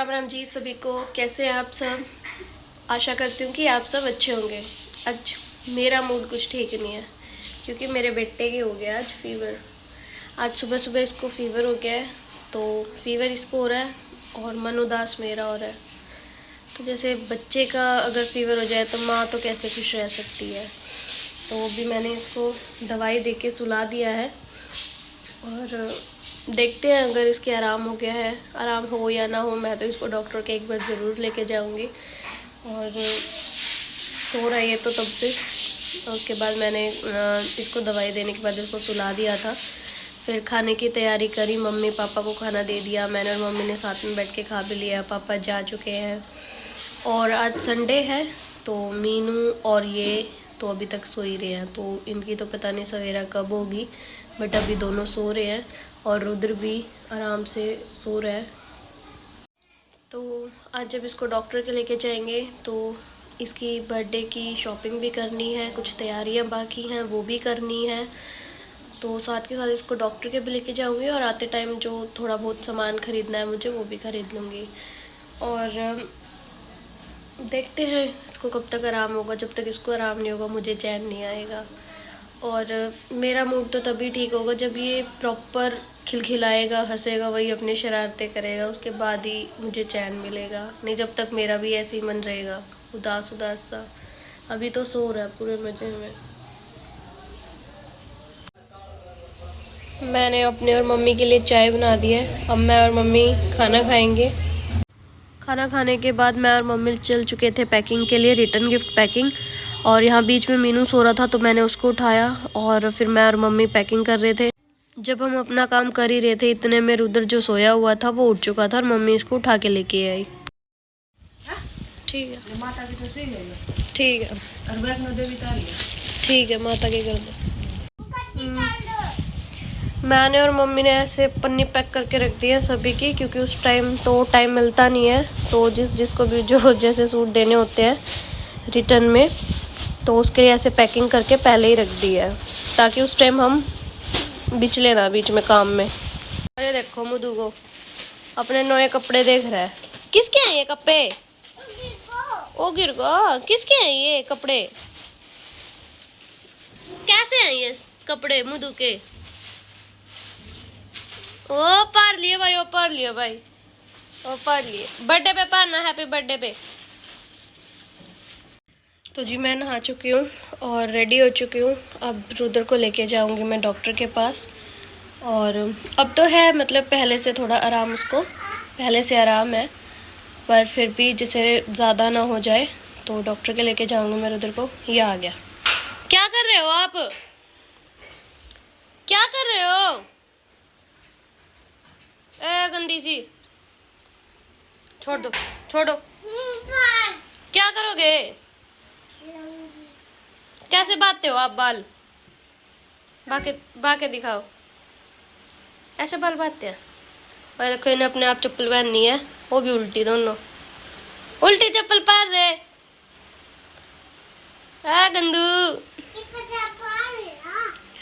राम राम जी सभी को। कैसे हैं आप सब? आशा करती हूँ कि आप सब अच्छे होंगे। आज मेरा मूड कुछ ठीक नहीं है क्योंकि मेरे बेटे के हो गया आज फीवर। आज सुबह सुबह इसको फीवर हो गया है, तो फीवर इसको हो रहा है और मन उदास मेरा हो रहा है। तो जैसे बच्चे का अगर फीवर हो जाए तो माँ तो कैसे खुश रह सकती है। तो अभी मैंने इसको दवाई दे के सुला दिया है और देखते हैं अगर इसके आराम हो गया है, आराम हो या ना हो, मैं तो इसको डॉक्टर के एक बार ज़रूर लेके जाऊंगी। और सो रहा है ये तो तब से, उसके बाद मैंने इसको दवाई देने के बाद इसको सुला दिया था। फिर खाने की तैयारी करी, मम्मी पापा को खाना दे दिया मैंने और मम्मी ने साथ में बैठ के खा भी लिया। पापा जा चुके हैं और आज संडे है तो मीनू और ये तो अभी तक सो ही रहे हैं। तो इनकी तो पता नहीं सवेरा कब होगी, बट अभी दोनों सो रहे हैं और रुद्र भी आराम से सो रहा है। तो आज जब इसको डॉक्टर के लेके जाएंगे तो इसकी बर्थडे की शॉपिंग भी करनी है, कुछ तैयारियां बाकी हैं वो भी करनी है। तो साथ के साथ इसको डॉक्टर के भी लेके जाऊंगी और आते टाइम जो थोड़ा बहुत सामान ख़रीदना है मुझे वो भी ख़रीद लूँगी। और देखते हैं इसको कब तक आराम होगा। जब तक इसको आराम नहीं होगा मुझे चैन नहीं आएगा। और मेरा मूड तो तभी ठीक होगा जब ये प्रॉपर खिलखिलाएगा, हंसेगा, वही अपनी शरारतें करेगा, उसके बाद ही मुझे चैन मिलेगा। नहीं जब तक मेरा भी ऐसे ही मन रहेगा उदास उदास सा। अभी तो सो रहा है पूरे मजे में। मैंने अपने और मम्मी के लिए चाय बना दी है। अब मैं और मम्मी खाना खाएंगे। खाना खाने के बाद मैं और मम्मी चल चुके थे पैकिंग के लिए, रिटर्न गिफ्ट पैकिंग। और यहाँ बीच में मीनू सो रहा था तो मैंने उसको उठाया और फिर मैं और मम्मी पैकिंग कर रहे थे। जब हम अपना काम कर ही रहे थे इतने में रुद्र जो सोया हुआ था वो उठ चुका था और मम्मी इसको उठा के लेके आई। ठीक है ठीक है ठीक है, माता के कर दो। मैंने और मम्मी ने ऐसे पन्नी पैक करके रख दी है सभी की, क्योंकि उस टाइम तो टाइम मिलता नहीं है। तो जिसको भी जो जैसे सूट देने होते हैं रिटर्न में तो उसके लिए ऐसे पैकिंग करके पहले ही रख दी है ताकि उस टाइम हम बिचले ना बीच में काम में। अरे देखो मुदू को अपने नए कपड़े देख रहा है। किसके हैं ये कपड़े? ओ गिर गो, किसके हैं ये कपड़े? कैसे हैं ये कपड़े मुदू के? ओ पार लिए भाई, ओ पार लिए भाई, ओ पार लिए। बर्थडे पे पारना, हैप्पी बर्थडे पे। तो जी मैं नहा चुकी हूँ और रेडी हो चुकी हूँ। अब रुद्र को लेके जाऊँगी मैं डॉक्टर के पास। और अब तो है मतलब पहले से थोड़ा आराम, उसको पहले से आराम है, पर फिर भी जिसे ज़्यादा ना हो जाए तो डॉक्टर के लेके जाऊँगी मैं रुद्र को। ये आ गया। क्या कर रहे हो आप? क्या कर रहे हो? ए गंदी सी, छोड़ दो छोड़ दो। क्या करोगे? कैसे बांधते हो आप बाल? बाके दिखाओ। ऐसे बाल बांधते हैं। और देखो इन्हें अपने आप चप्पल पहननी है, वो भी उल्टी, दोनों उल्टी चप्पल पहन रहे। आ गंदू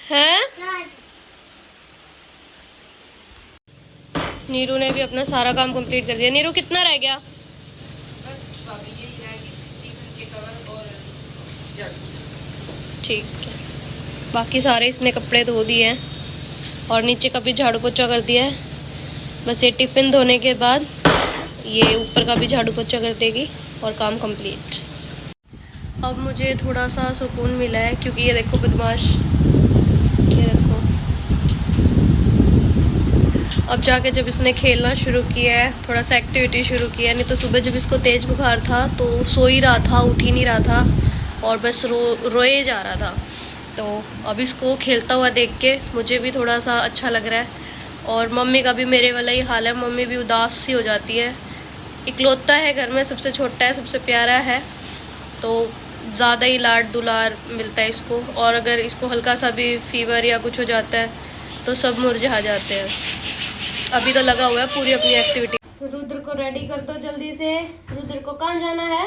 है। नीरू ने भी अपना सारा काम कंप्लीट कर दिया। नीरू कितना रह गया? ठीक है, बाकी सारे इसने कपड़े धो दिए हैं और नीचे का भी झाड़ू पोछा कर दिया है। बस ये टिफिन धोने के बाद ये ऊपर का भी झाड़ू पोछा कर देगी और काम कंप्लीट। अब मुझे थोड़ा सा सुकून मिला है क्योंकि ये देखो बदमाश, ये देखो अब जाके जब इसने खेलना शुरू किया है, थोड़ा सा एक्टिविटी शुरू किया है। नहीं तो सुबह जब इसको तेज बुखार था तो सो ही रहा था, उठ ही नहीं रहा था और बस रोए जा रहा था। तो अब इसको खेलता हुआ देख के मुझे भी थोड़ा सा अच्छा लग रहा है। और मम्मी का भी मेरे वाला ही हाल है, मम्मी भी उदास सी हो जाती है। इकलौता है घर में, सबसे छोटा है, सबसे प्यारा है, तो ज़्यादा ही लाड दुलार मिलता है इसको। और अगर इसको हल्का सा भी फीवर या कुछ हो जाता है तो सब मुरझा जाते हैं। अभी तो लगा हुआ है पूरी अपनी एक्टिविटी। रुद्र को रेडी कर दो जल्दी से। रुद्र को कहाँ जाना है?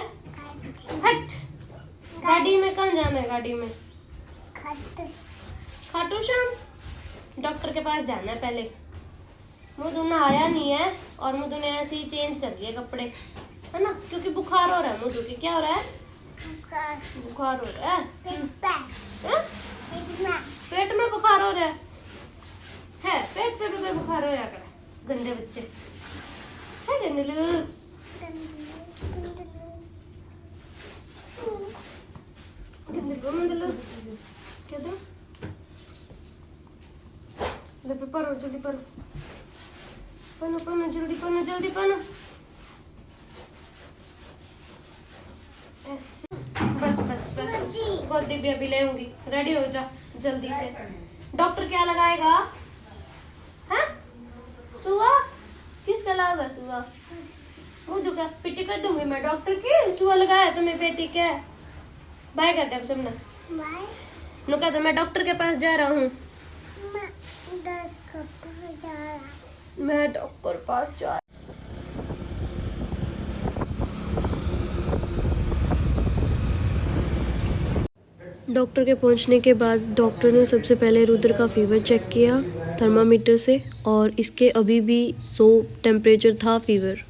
हट, गाड़ी में कहाँ जाना है? गाड़ी में खाटू श्याम डॉक्टर के पास जाना है पहले। मुझे नहाया नहीं है और मुझे ने ऐसे ही चेंज कर लिए कपड़े, है ना, क्योंकि बुखार हो रहा है मुझे। क्या हो रहा है? बुखार हो रहा है। पेट में बुखार हो रहा है पेट पे भी कोई बुखार हो रहा है? गंदे बच्चे है गंदलू। गंदलू क्या दो पढ़ो जल्दी पढ़ो, पढ़ो पढ़ो जल्दी पढ़ो जल्दी पढ़ो। ऐसे बस बस बस बहुत दिव्या भी ले आऊंगी। रेडी हो जा जल्दी से। डॉक्टर क्या लगाएगा? हैं? सुआ किसका लगाएगा? सुआ मुझे क्या पिटी कर दूंगी मैं डॉक्टर की। सुआ लगाया तुम्हें बेटी के? बाय कहते अब सुनना नु कहते मैं डॉक्टर के पास जा रहा हूँ। मैं डॉक्टर पास जा। डॉक्टर के पहुंचने के बाद डॉक्टर ने सबसे पहले रुद्र का फीवर चेक किया थर्मामीटर से, और इसके अभी भी 100 टेम्परेचर था फीवर।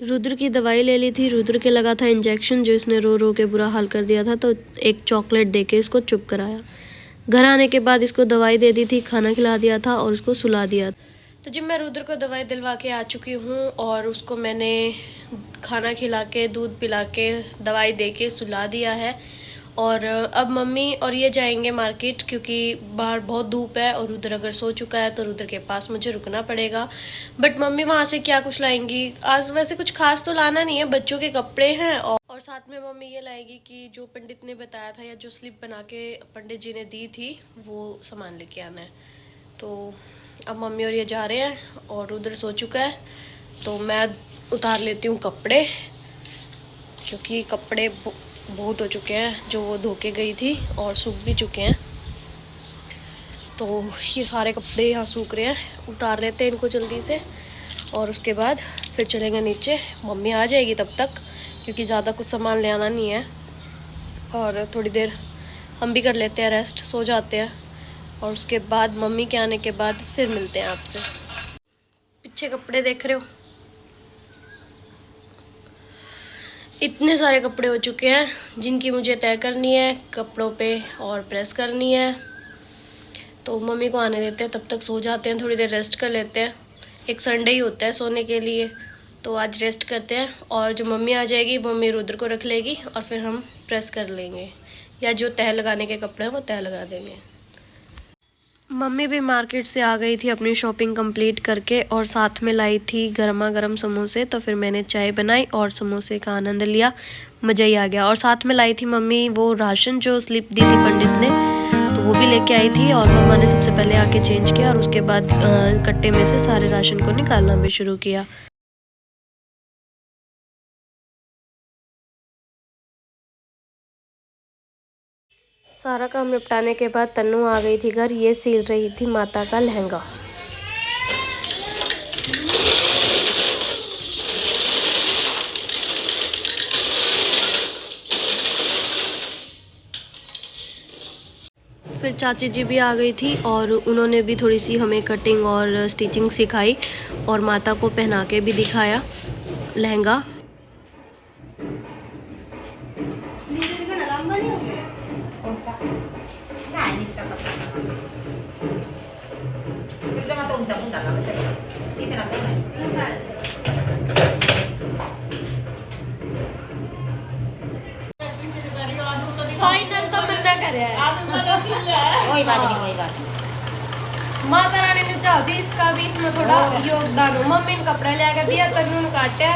रुद्र की दवाई ले ली थी, रुद्र के लगा था इंजेक्शन जो इसने रो रो के बुरा हाल कर दिया था, तो एक चॉकलेट देके इसको चुप कराया। घर आने के बाद इसको दवाई दे दी थी, खाना खिला दिया था और उसको सुला दिया। तो जब मैं रुद्र को दवाई दिलवा के आ चुकी हूँ और उसको मैंने खाना खिला के दूध पिला के दवाई दे के सुला दिया है। और अब मम्मी और ये जाएंगे मार्केट, क्योंकि बाहर बहुत धूप है और रुद्र अगर सो चुका है तो रुद्र के पास मुझे रुकना पड़ेगा। बट मम्मी वहाँ से क्या कुछ लाएंगी आज, वैसे कुछ खास तो लाना नहीं है, बच्चों के कपड़े हैं। और साथ में मम्मी ये लाएगी कि जो पंडित ने बताया था या जो स्लिप बना के पंडित जी ने दी थी वो सामान लेके आना है। तो अब मम्मी और ये जा रहे हैं और रुद्र सो चुका है, तो मैं उतार लेती हूँ कपड़े, क्योंकि कपड़े बहुत हो चुके हैं जो वो धो के गई थी और सूख भी चुके हैं। तो ये सारे कपड़े यहाँ सूख रहे हैं, उतार लेते हैं इनको जल्दी से और उसके बाद फिर चलेंगे नीचे। मम्मी आ जाएगी तब तक, क्योंकि ज़्यादा कुछ सामान ले आना नहीं है। और थोड़ी देर हम भी कर लेते हैं रेस्ट, सो जाते हैं, और उसके बाद मम्मी के आने के बाद फिर मिलते हैं आपसे। पीछे कपड़े देख रहे हो, इतने सारे कपड़े हो चुके हैं जिनकी मुझे तय करनी है कपड़ों पे और प्रेस करनी है। तो मम्मी को आने देते हैं, तब तक सो जाते हैं, थोड़ी देर रेस्ट कर लेते हैं। एक संडे ही होता है सोने के लिए, तो आज रेस्ट करते हैं। और जो मम्मी आ जाएगी मम्मी रुद्र को रख लेगी और फिर हम प्रेस कर लेंगे, या जो तह लगाने के कपड़े हैं वो तह लगा देंगे। मम्मी भी मार्केट से आ गई थी अपनी शॉपिंग कंप्लीट करके, और साथ में लाई थी गर्मा गर्म समोसे। तो फिर मैंने चाय बनाई और समोसे का आनंद लिया, मज़ा ही आ गया। और साथ में लाई थी मम्मी वो राशन जो स्लिप दी थी पंडित ने, तो वो भी लेके आई थी। और मम्मा ने सबसे पहले आके चेंज किया और उसके बाद कट्टे में से सारे राशन को निकालना भी शुरू किया। सारा काम निपटाने के बाद तन्नू आ गई थी घर, ये सिल रही थी माता का लहंगा। फिर चाची जी भी आ गई थी और उन्होंने भी थोड़ी सी हमें कटिंग और स्टिचिंग सिखाई और माता को पहना के भी दिखाया लहंगा। फाइनल तो मन्ना करे कोई बात नहीं, कोई बात नहीं। माता रानी ने चाहती इसका भी इसमें थोड़ा योगदान हो। मम्मी ने कपड़ा लेकर दिया, तन्नू ने काटा,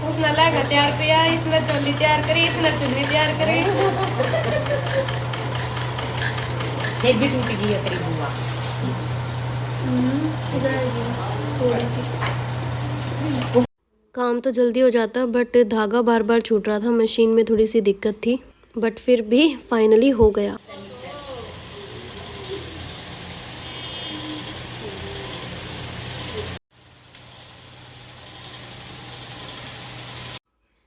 उसने लहंगा तैयार किया, इसने चोली तैयार करी, इसने चुन्नी तैयार करी। फिर भी टूट गई है तेरी बुआ। थोड़ी सी काम तो जल्दी हो जाता, बट धागा बार बार छूट रहा था, मशीन में थोड़ी सी दिक्कत थी, बट फिर भी फाइनली हो गया।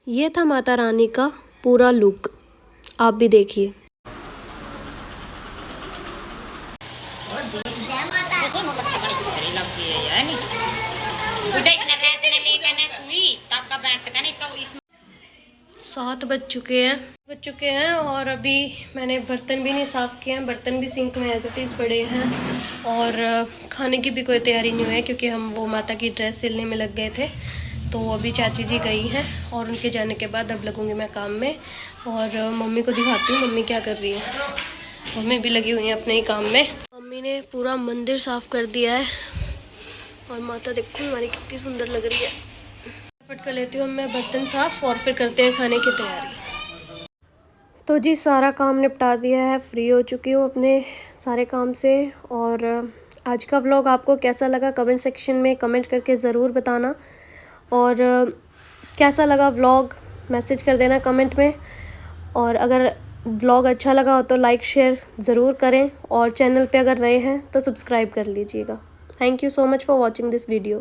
ये था माता रानी का पूरा लुक, आप भी देखिए। 7 बज चुके हैं और अभी मैंने बर्तन भी नहीं साफ़ किए हैं। बर्तन भी सिंक में एज इट इज़ पड़े हैं और खाने की भी कोई तैयारी नहीं हुई है क्योंकि हम वो माता की ड्रेस सिलने में लग गए थे। तो अभी चाची जी गई हैं और उनके जाने के बाद अब लगूंगी मैं काम में और मम्मी को दिखाती हूँ मम्मी क्या कर रही है। मम्मी भी लगी हुई हैं अपने ही काम में। मम्मी ने पूरा मंदिर साफ़ कर दिया है और माता देखो हमारी कितनी सुंदर लग रही है। फटाफट कर लेती हूँ मैं बर्तन साफ़ और फिर करते हैं खाने की तैयारी। तो जी सारा काम निपटा दिया है, फ्री हो चुकी हूँ अपने सारे काम से। और आज का व्लॉग आपको कैसा लगा कमेंट सेक्शन में कमेंट करके ज़रूर बताना। और कैसा लगा व्लॉग मैसेज कर देना कमेंट में। और अगर व्लॉग अच्छा लगा हो तो लाइक शेयर ज़रूर करें और चैनल पे अगर नए हैं तो सब्सक्राइब कर लीजिएगा। Thank you so much for watching this video.